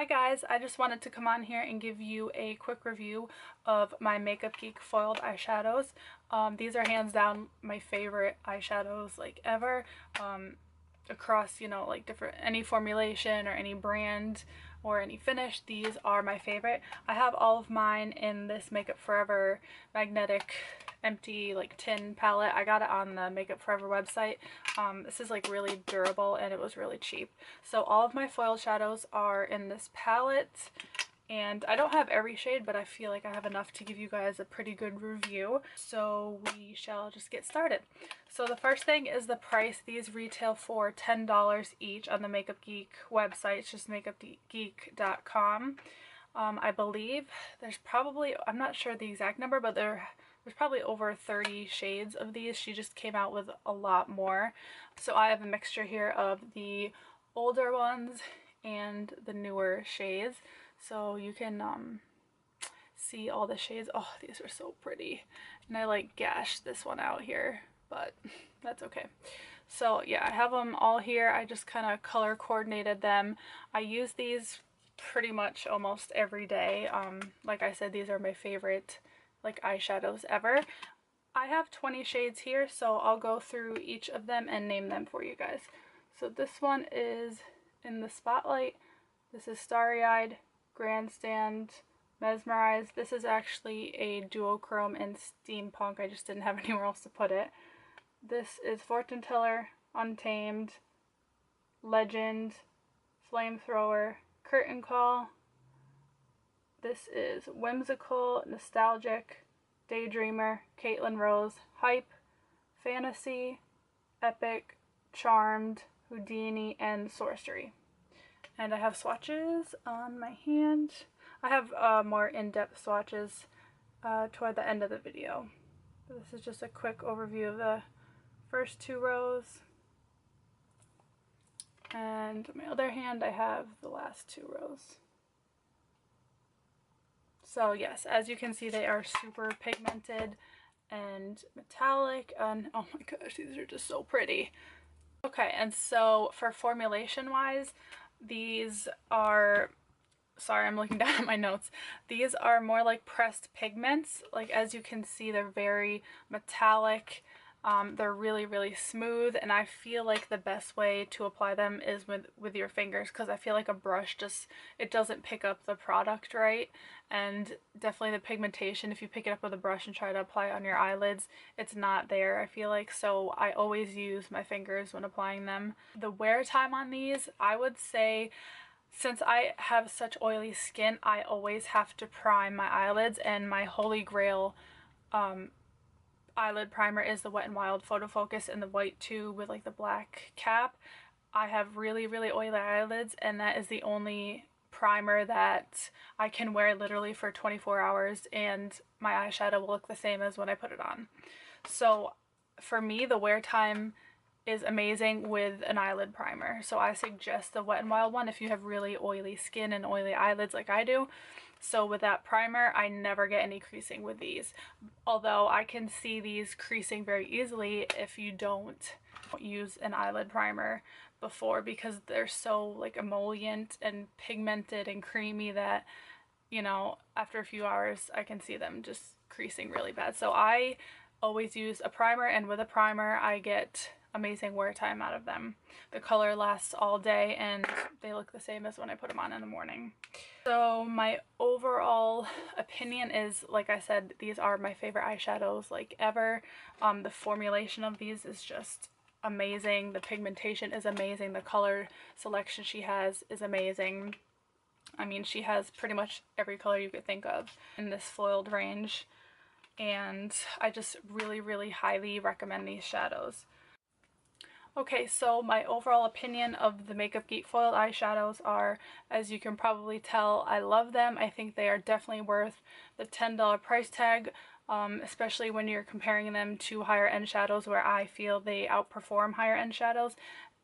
Hi guys, I just wanted to come on here and give you a quick review of my Makeup Geek foiled eyeshadows. These are hands down my favorite eyeshadows like ever, across, you know, like different, any formulation or any brand or any finish. These are my favorite. I have all of mine in this Makeup Forever magnetic empty like tin palette. I got it on the Makeup Forever website. This is like really durable and it was really cheap. So all of my foiled shadows are in this palette, and I don't have every shade, but I feel like I have enough to give you guys a pretty good review. So we shall just get started. So the first thing is the price. These retail for $10 each on the Makeup Geek website. It's just makeupgeek.com. I believe there's probably, I'm not sure the exact number, but there's probably over 30 shades of these. She just came out with a lot more. So I have a mixture here of the older ones and the newer shades. So you can see all the shades. Oh, these are so pretty. And I like gashed this one out here, but that's okay. So yeah, I have them all here. I just kind of color coordinated them. I use these pretty much almost every day. Like I said, these are my favorite like eyeshadows ever. I have 20 shades here, so I'll go through each of them and name them for you guys. So this one is in the Spotlight. This is Starry Eyed, Grandstand, Mesmerized. This is actually a duochrome in Steampunk. I just didn't have anywhere else to put it. This is Fortune Teller, Untamed, Legend, Flamethrower, Curtain Call. This is Whimsical, Nostalgic, Daydreamer, Caitlin Rose, Hype, Fantasy, Epic, Charmed, Houdini, and Sorcery. And I have swatches on my hand. I have more in-depth swatches toward the end of the video. But this is just a quick overview of the first two rows. And on my other hand, I have the last two rows. So yes, as you can see, they are super pigmented and metallic, and oh my gosh, these are just so pretty. Okay, and so for formulation wise, these are, sorry, I'm looking down at my notes. These are more like pressed pigments. Like as you can see, they're very metallic. They're really, really smooth, and I feel like the best way to apply them is with your fingers, because I feel like a brush just, it doesn't pick up the product right. And definitely the pigmentation, if you pick it up with a brush and try to apply it on your eyelids, it's not there, I feel like. So I always use my fingers when applying them. The wear time on these, I would say, since I have such oily skin, I always have to prime my eyelids, and my holy grail eyelid primer is the Wet n Wild Photo Focus in the white tube with like the black cap. I have really, really oily eyelids, and that is the only primer that I can wear literally for 24 hours and my eyeshadow will look the same as when I put it on. So for me, the wear time is amazing with an eyelid primer. So I suggest the Wet n Wild one if you have really oily skin and oily eyelids like I do. So with that primer, I never get any creasing with these. Although I can see these creasing very easily if you don't use an eyelid primer before, because they're so like emollient and pigmented and creamy that, you know, after a few hours I can see them just creasing really bad. So I always use a primer, and with a primer I get amazing wear time out of them. The color lasts all day and they look the same as when I put them on in the morning. So my overall opinion is, like I said, these are my favorite eyeshadows like ever. The formulation of these is just amazing. The pigmentation is amazing. The color selection she has is amazing. I mean, she has pretty much every color you could think of in this foiled range, and I just really, really highly recommend these shadows. Okay, so my overall opinion of the Makeup Geek foiled eyeshadows are, as you can probably tell, I love them. I think they are definitely worth the $10 price tag, especially when you're comparing them to higher end shadows, where I feel they outperform higher end shadows.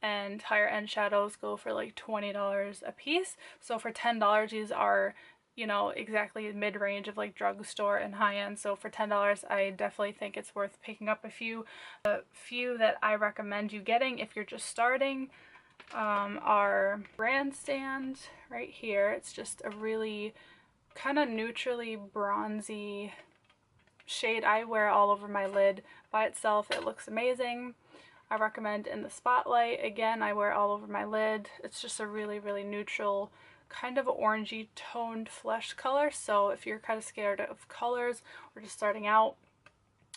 And higher end shadows go for like $20 a piece. So for $10, these are, you know, exactly mid-range of like drugstore and high-end. So for $10, I definitely think it's worth picking up a few. The few that I recommend you getting if you're just starting are Grandstand right here. It's just a really kind of neutrally bronzy shade. I wear it all over my lid by itself. It looks amazing. I recommend in the spotlight. Again, I wear it all over my lid. It's just a really, really neutral, kind of orangey toned flesh color. So if you're kind of scared of colors or just starting out,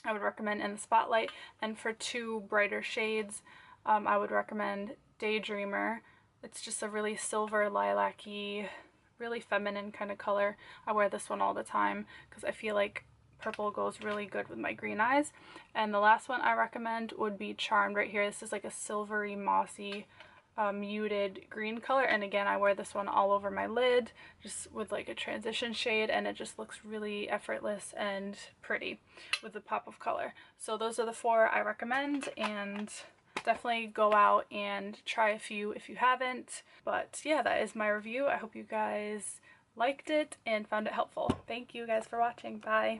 I would recommend in the spotlight. And for two brighter shades, I would recommend Daydreamer. It's just a really silver lilac-y, really feminine kind of color. I wear this one all the time because I feel like purple goes really good with my green eyes. And the last one I recommend would be Charmed right here. This is like a silvery, mossy, muted green color, and again I wear this one all over my lid just with like a transition shade, and it just looks really effortless and pretty with the pop of color. So those are the four I recommend, and definitely go out and try a few if you haven't. But yeah, that is my review. I hope you guys liked it and found it helpful. Thank you guys for watching. Bye.